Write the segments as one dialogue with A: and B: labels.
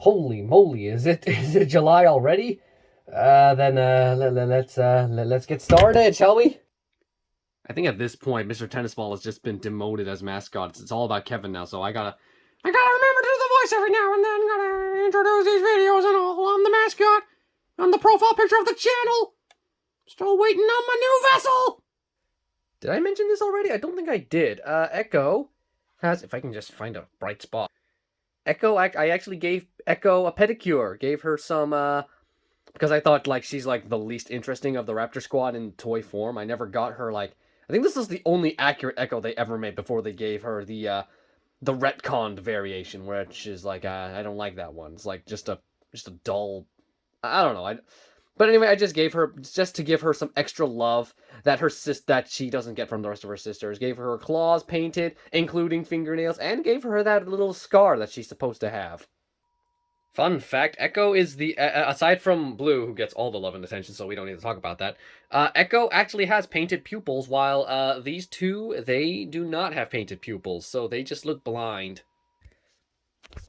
A: Holy moly, is it July already? Let's get started, shall we? I think at this point, Mr. Tennis Ball has just been demoted as mascot. It's all about Kevin now, so I gotta remember to do the voice every now and then. Gotta introduce these videos and all. I'm the mascot. I'm the profile picture of the channel. Still waiting on my new vessel. Did I mention this already? I don't think I did. Echo has, if I can just find a bright spot. Echo, I actually gave Echo a pedicure. Gave her some, because I thought, like, she's, like, the least interesting of the Raptor Squad in toy form. I never got her, like, I think this is the only accurate Echo they ever made before they gave her the retconned variation, which is, like, I don't like that one. It's, like, just a dull, I don't know, but anyway, I just gave her, just to give her some extra love that that she doesn't get from the rest of her sisters. Gave her claws painted, including fingernails, and gave her that little scar that she's supposed to have. Fun fact, Echo is the, aside from Blue, who gets all the love and attention, so we don't need to talk about that, Echo actually has painted pupils, while these two, they do not have painted pupils, so they just look blind.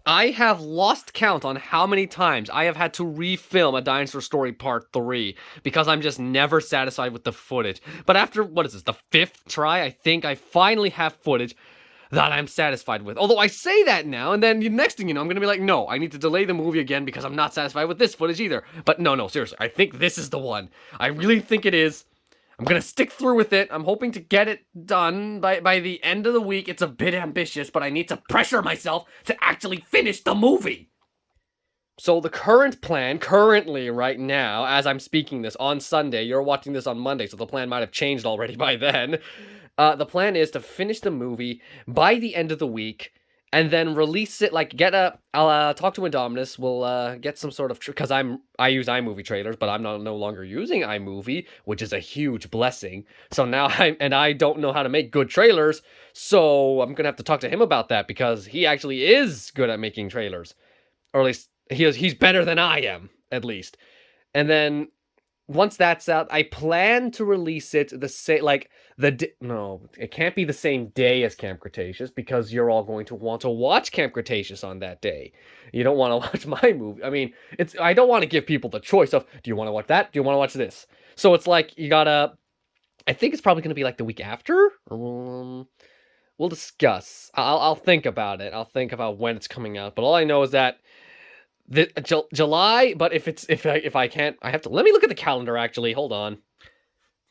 A: I have lost count on how many times I have had to refilm a Dinosaur Story Part 3 because I'm just never satisfied with the footage. But after, what is this, the 5th try, I think I finally have footage that I'm satisfied with. Although I say that now, and then the next thing you know, I'm going to be like, no, I need to delay the movie again because I'm not satisfied with this footage either. But no, seriously, I think this is the one. I really think it is. I'm gonna stick through with it. I'm hoping to get it done by the end of the week. It's a bit ambitious, but I need to pressure myself to actually finish the movie. So the current plan, currently, right now, as I'm speaking this, on Sunday, you're watching this on Monday, so the plan might have changed already by then. The plan is to finish the movie by the end of the week, and then release it, like, I'll talk to Indominus, we'll, get some sort of, because I use iMovie trailers, but I'm no longer using iMovie, which is a huge blessing, so now I don't know how to make good trailers, so I'm gonna have to talk to him about that, because he actually is good at making trailers, or at least, he's better than I am, at least, and then, once that's out, I plan to release it no, it can't be the same day as Camp Cretaceous because you're all going to want to watch Camp Cretaceous on that day. You don't want to watch my movie. I mean, I don't want to give people the choice of, do you want to watch that? Do you want to watch this? So it's like, I think it's probably going to be like the week after. We'll discuss. I'll think about it. I'll think about when it's coming out. But all I know is that July, but if I can't, I have to, let me look at the calendar actually, hold on.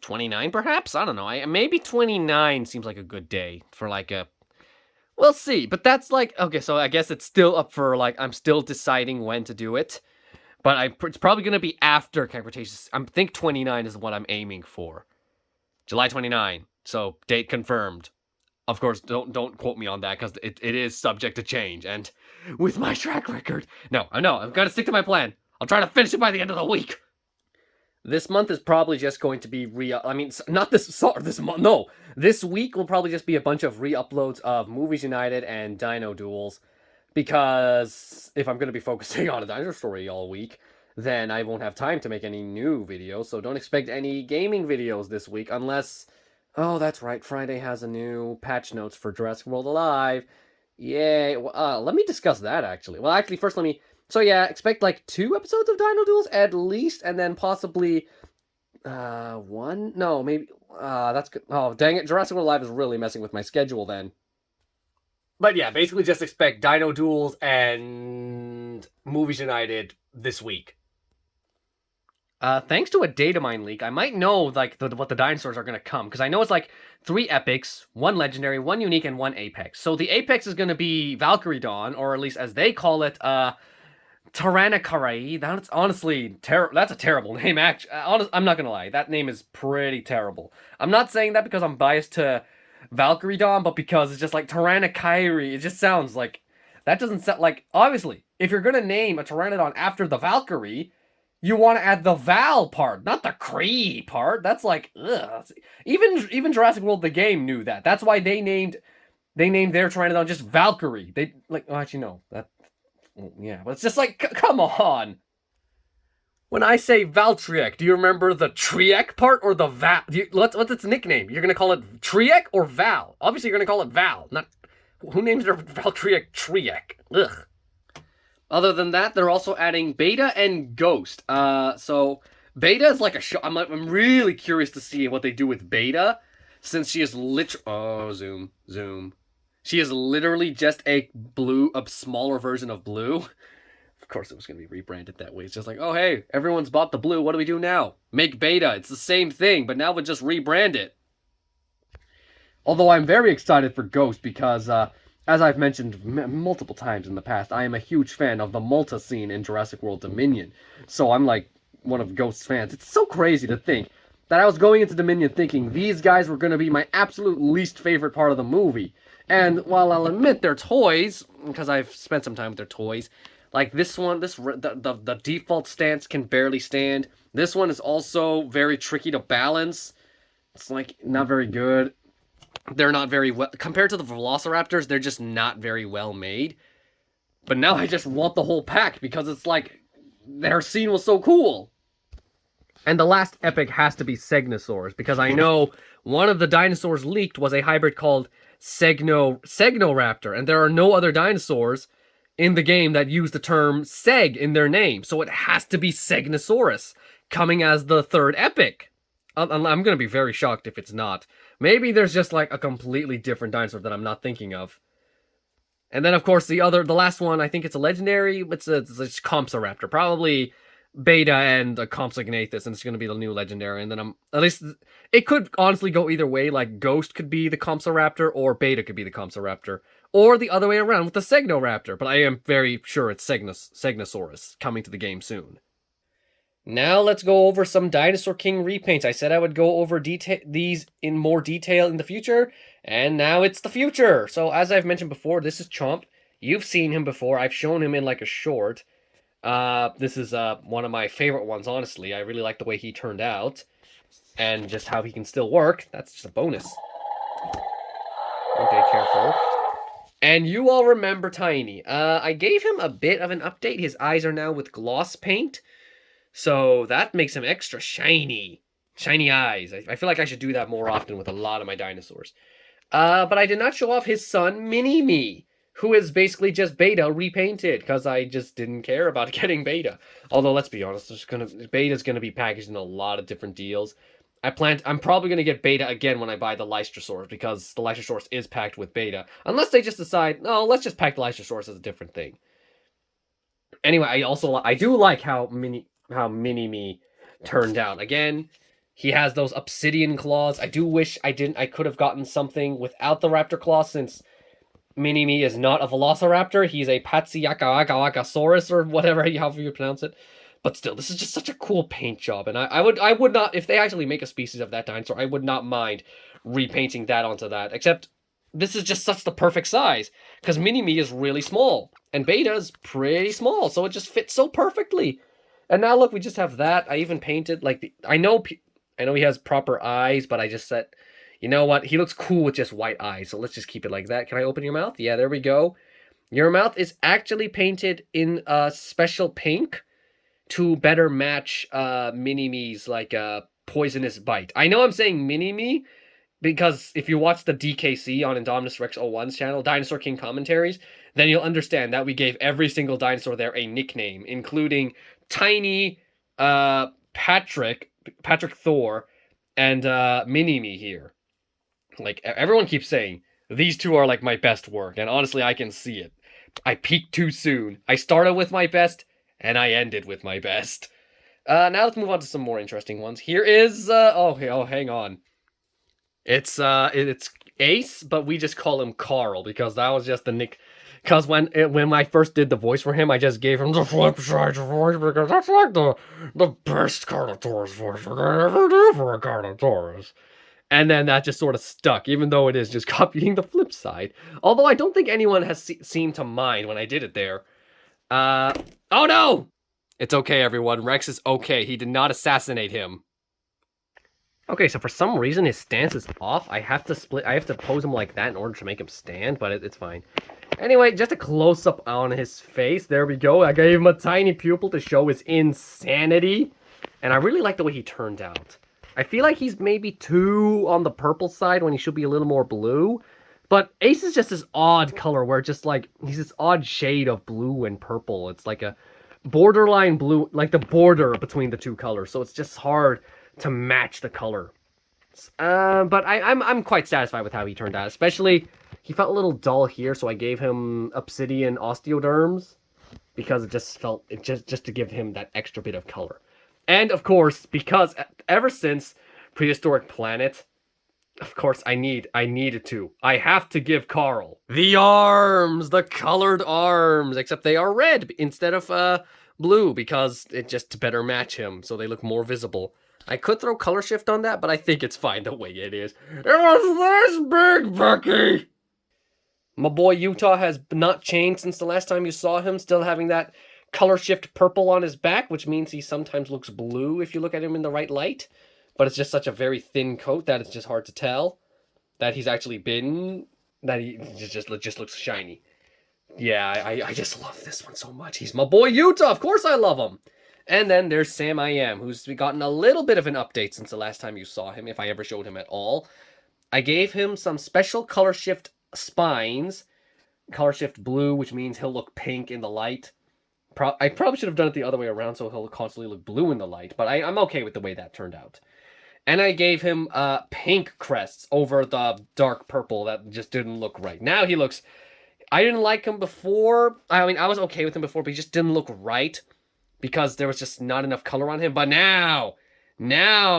A: 29 perhaps? I don't know, maybe 29 seems like a good day for like we'll see, but that's like, okay, so I guess it's still up for like, I'm still deciding when to do it, but it's probably going to be after Camp Cretaceous. I think 29 is what I'm aiming for. July 29, so date confirmed. Of course, don't quote me on that, because it is subject to change, and with my track record, no, I've got to stick to my plan. I'll try to finish it by the end of the week. This month is probably just going to be not this month, no. This week will probably just be a bunch of re-uploads of Movies United and Dino Duels, because if I'm going to be focusing on a Dinosaur Story all week, then I won't have time to make any new videos, so don't expect any gaming videos this week, unless... Oh, that's right, Friday has a new patch notes for Jurassic World Alive. Yay. Let me discuss that, actually. Well, actually, first let me... So, yeah, expect, like, 2 episodes of Dino Duels, at least, and then possibly... 1? No, maybe... that's good. Oh, dang it, Jurassic World Alive is really messing with my schedule, then. But, yeah, basically just expect Dino Duels and Movies United this week. Thanks to a data mine leak, I might know, like, what the dinosaurs are gonna come, because I know it's, like, 3 epics, 1 legendary, 1 unique, and 1 apex. So the apex is gonna be Valkyrie Dawn, or at least as they call it, Tyrannosaurus. That's honestly, that's a terrible name, actually. I'm not gonna lie, that name is pretty terrible. I'm not saying that because I'm biased to Valkyrie Dawn, but because it's just, like, Tyrannosaurus, it just sounds like, that doesn't sound, like, obviously, if you're gonna name a Pteranodon after the Valkyrie, you want to add the Val part, not the Cree part. That's like, ugh. Even Jurassic World the game knew that. That's why they named their Pteranodon just Valkyrie. They like, oh, actually no, that, yeah, but it's just like, come on. When I say Valtryek, do you remember the Triek part or the Val? What's its nickname? You're gonna call it Triek or Val? Obviously, you're gonna call it Val. Not who names their Valtryek Triek. Ugh. Other than that, they're also adding Beta and Ghost. So Beta is like a show. I'm really curious to see what they do with Beta, since she is zoom. She is literally just a smaller version of Blue. Of course, it was going to be rebranded that way. It's just like, oh hey, everyone's bought the Blue. What do we do now? Make Beta. It's the same thing, but now we'll just rebrand it. Although I'm very excited for Ghost because, as I've mentioned multiple times in the past, I am a huge fan of the Malta scene in Jurassic World Dominion. So I'm like one of Ghost's fans. It's so crazy to think that I was going into Dominion thinking these guys were going to be my absolute least favorite part of the movie. And while I'll admit they're toys, because I've spent some time with their toys, like this one, the default stance can barely stand. This one is also very tricky to balance. It's like not very good. They're not very well compared to the Velociraptors. They're just not very well made. But now I just want the whole pack because it's like their scene was so cool. And the last epic has to be Segnosaurs because I know one of the dinosaurs leaked was a hybrid called Segnoraptor, and there are no other dinosaurs in the game that use the term Seg in their name, so it has to be Segnosaurus coming as the third epic. I'm going to be very shocked if it's not. Maybe there's just like a completely different dinosaur that I'm not thinking of. And then of course the last one, I think it's a legendary. It's Compsoraptor, probably Beta and a Compsognathus, and it's going to be the new legendary. And then at least it could honestly go either way. Like Ghost could be the Compsoraptor, or Beta could be the Compsoraptor, or the other way around with the Segnoraptor. But I am very sure it's Segnosaurus coming to the game soon. Now let's go over some Dinosaur King repaints. I said I would go over these in more detail in the future, and now it's the future. So as I've mentioned before, this is Chomp. You've seen him before. I've shown him in like a short. This is one of my favorite ones, honestly. I really like the way he turned out, and just how he can still work. That's just a bonus. Okay, careful. And you all remember Tiny. I gave him a bit of an update. His eyes are now with gloss paint. So that makes him extra shiny. Shiny eyes. I feel like I should do that more often with a lot of my dinosaurs. But I did not show off his son, Mini-Me, who is basically just Beta repainted, because I just didn't care about getting Beta. Although, let's be honest, Beta's going to be packaged in a lot of different deals. I'm probably going to get Beta again when I buy the Lystrosaurus, because the Lystrosaurus is packed with Beta. Unless they just decide, no, let's just pack the Lystrosaurus as a different thing. Anyway, I do like how Mini-Me turned out. Again, he has those obsidian claws. I do wish I could have gotten something without the raptor claws, since Mini-Me is not a velociraptor. He's a Patsiakawakasaurus, or whatever, however you pronounce it. But still, this is just such a cool paint job, and I would not, if they actually make a species of that dinosaur, I would not mind repainting that onto that. Except this is just such the perfect size, because Mini-Me is really small, and Beta is pretty small, so it just fits so perfectly. And now look, we just have that. I even painted like I know he has proper eyes, but I just said, you know what? He looks cool with just white eyes, so let's just keep it like that. Can I open your mouth? Yeah, there we go. Your mouth is actually painted in a special pink to better match Mini-Me's like poisonous bite. I know I'm saying Mini-Me because if you watch the DKC on Indominus Rex 01's channel, Dinosaur King Commentaries, then you'll understand that we gave every single dinosaur there a nickname, including Tiny, Patrick Thor, and Mini-Me here. Like, everyone keeps saying, these two are like my best work, and honestly, I can see it. I peaked too soon. I started with my best, and I ended with my best. Now let's move on to some more interesting ones. Here is, hang on. It's Ace, but we just call him Carl, because that was just the nick. Because when I first did the voice for him, I just gave him the flip side voice, because that's like the best Carnotaurus voice I could ever do for a Carnotaurus. And then that just sort of stuck, even though it is just copying the flip side. Although I don't think anyone has seemed to mind when I did it there. Oh no! It's okay, everyone. Rex is okay. He did not assassinate him. Okay, so for some reason his stance is off. I have to pose him like that in order to make him stand, but it's fine. Anyway, just a close-up on his face. There we go. I gave him a tiny pupil to show his insanity. And I really like the way he turned out. I feel like he's maybe too on the purple side when he should be a little more blue. But Ace is just this odd color where just like he's this odd shade of blue and purple. It's like a borderline blue, like the border between the two colors. So it's just hard to match the color. But I'm quite satisfied with how he turned out. Especially he felt a little dull here, so I gave him obsidian osteoderms because it just felt just to give him that extra bit of color. And of course, because ever since Prehistoric Planet, of course, I have to give Carl the arms, the colored arms, except they are red instead of blue because it just to better match him, so they look more visible. I could throw color shift on that, but I think it's fine the way it is. It was this big, Bucky! My boy Utah has not changed since the last time you saw him, still having that color shift purple on his back, which means he sometimes looks blue if you look at him in the right light. But it's just such a very thin coat that it's just hard to tell that he's actually been, that he just looks shiny. Yeah, I just love this one so much. He's my boy Utah, of course I love him. And then there's Sam I Am, who's gotten a little bit of an update since the last time you saw him, if I ever showed him at all. I gave him some special color shift spines, color shift blue, which means he'll look pink in the light. I probably should have done it the other way around so he'll constantly look blue in the light, but I'm okay with the way that turned out. And I gave him pink crests over the dark purple that just didn't look right. Now he looks... I didn't like him before. I mean, I was okay with him before, but he just didn't look right because there was just not enough color on him. But now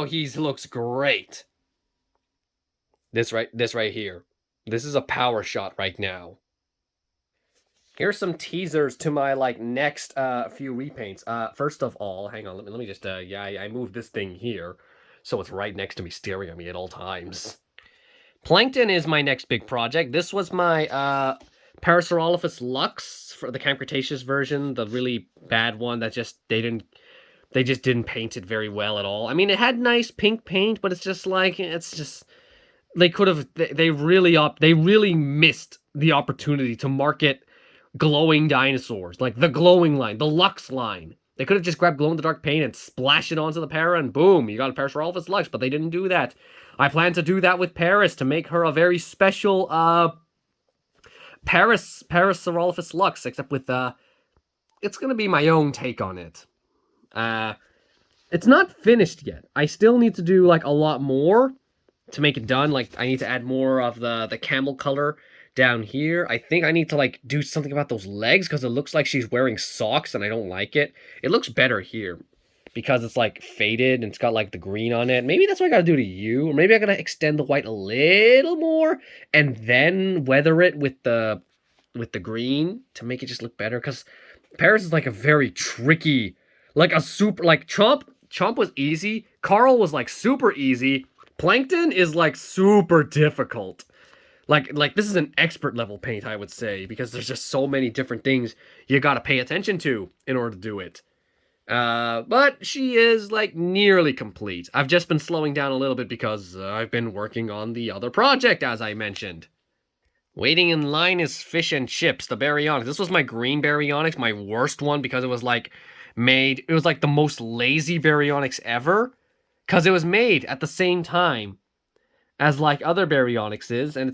A: he looks great. This right here. This is a power shot right now. Here's some teasers to my next few repaints. First of all, hang on, let me just I moved this thing here so it's right next to me, staring at me at all times. Plankton is my next big project. This was my Parasaurolophus Lux for the Camp Cretaceous version, the really bad one that they just didn't paint it very well at all. I mean, it had nice pink paint, but they really missed the opportunity to market glowing dinosaurs, like the glowing line, the Lux line. They could have just grabbed glow-in-the-dark paint and splashed it onto the para, and boom, you got a Parasaurolophus Lux, but they didn't do that. I plan to do that with Paris to make her a very special Parasaurolophus Lux, except with it's gonna be my own take on it. It's not finished yet. I still need to do a lot more to make it done. I need to add more of the camel color down here. I think I need to do something about those legs because it looks like she's wearing socks and I don't like it. It looks better here because it's faded and it's got the green on it. Maybe that's what I gotta do to you, or maybe I gotta extend the white a little more and then weather it with the green to make it just look better. Because Paris is a very tricky, a super Chomp was easy. Carl was super easy. Plankton is super difficult. This is an expert level paint, I would say, because there's just so many different things you gotta pay attention to in order to do it. But she is nearly complete. I've just been slowing down a little bit because I've been working on the other project, as I mentioned. Waiting in line is fish and chips, the baryonyx. This was my green baryonyx, my worst one, because it was it was the most lazy baryonyx ever, because it was made at the same time as other baryonyxes, and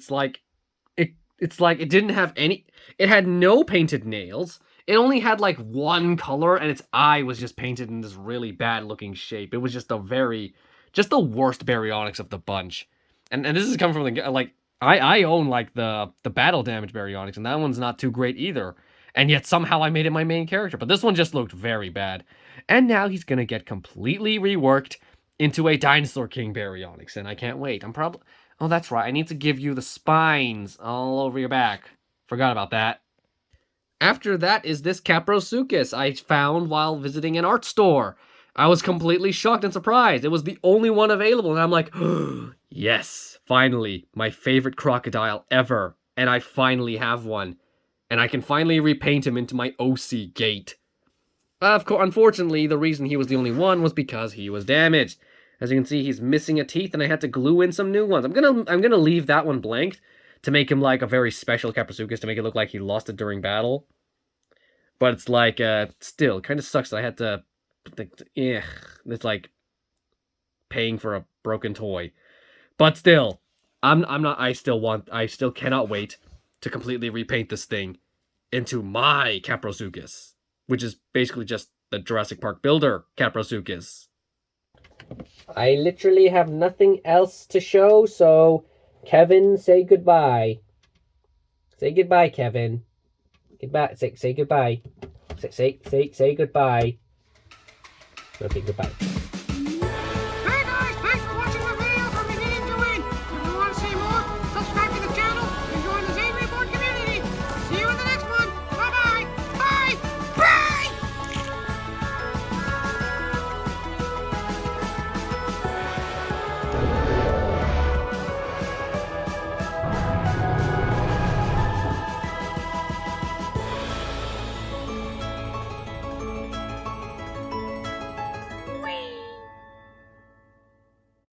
A: it didn't have any, it had no painted nails. It only had one color, and its eye was just painted in this really bad looking shape. It was just the worst baryonyx of the bunch. And this is coming from I own the battle damage baryonyx, and that one's not too great either. And yet somehow I made it my main character, but this one just looked very bad. And now he's gonna get completely reworked into a Dinosaur King baryonyx, and I can't wait. Oh, that's right, I need to give you the spines all over your back. Forgot about that. After that is this Caprosuchus I found while visiting an art store. I was completely shocked and surprised. It was the only one available, and I'm like, yes, finally, my favorite crocodile ever, and I finally have one. And I can finally repaint him into my OC gait. Of course, unfortunately, the reason he was the only one was because he was damaged. As you can see, he's missing a teeth, and I had to glue in some new ones. I'm gonna leave that one blank to make him a very special Caprosuchus, to make it look like he lost it during battle. But it's still, it kind of sucks that I had to, it's paying for a broken toy. But still, I still cannot wait to completely repaint this thing into my Caprosuchus, which is basically just the Jurassic Park builder Caprosuchus. I literally have nothing else to show, so Kevin, say goodbye. Say goodbye, Kevin. Goodbye. Say goodbye. Say goodbye. Okay, goodbye.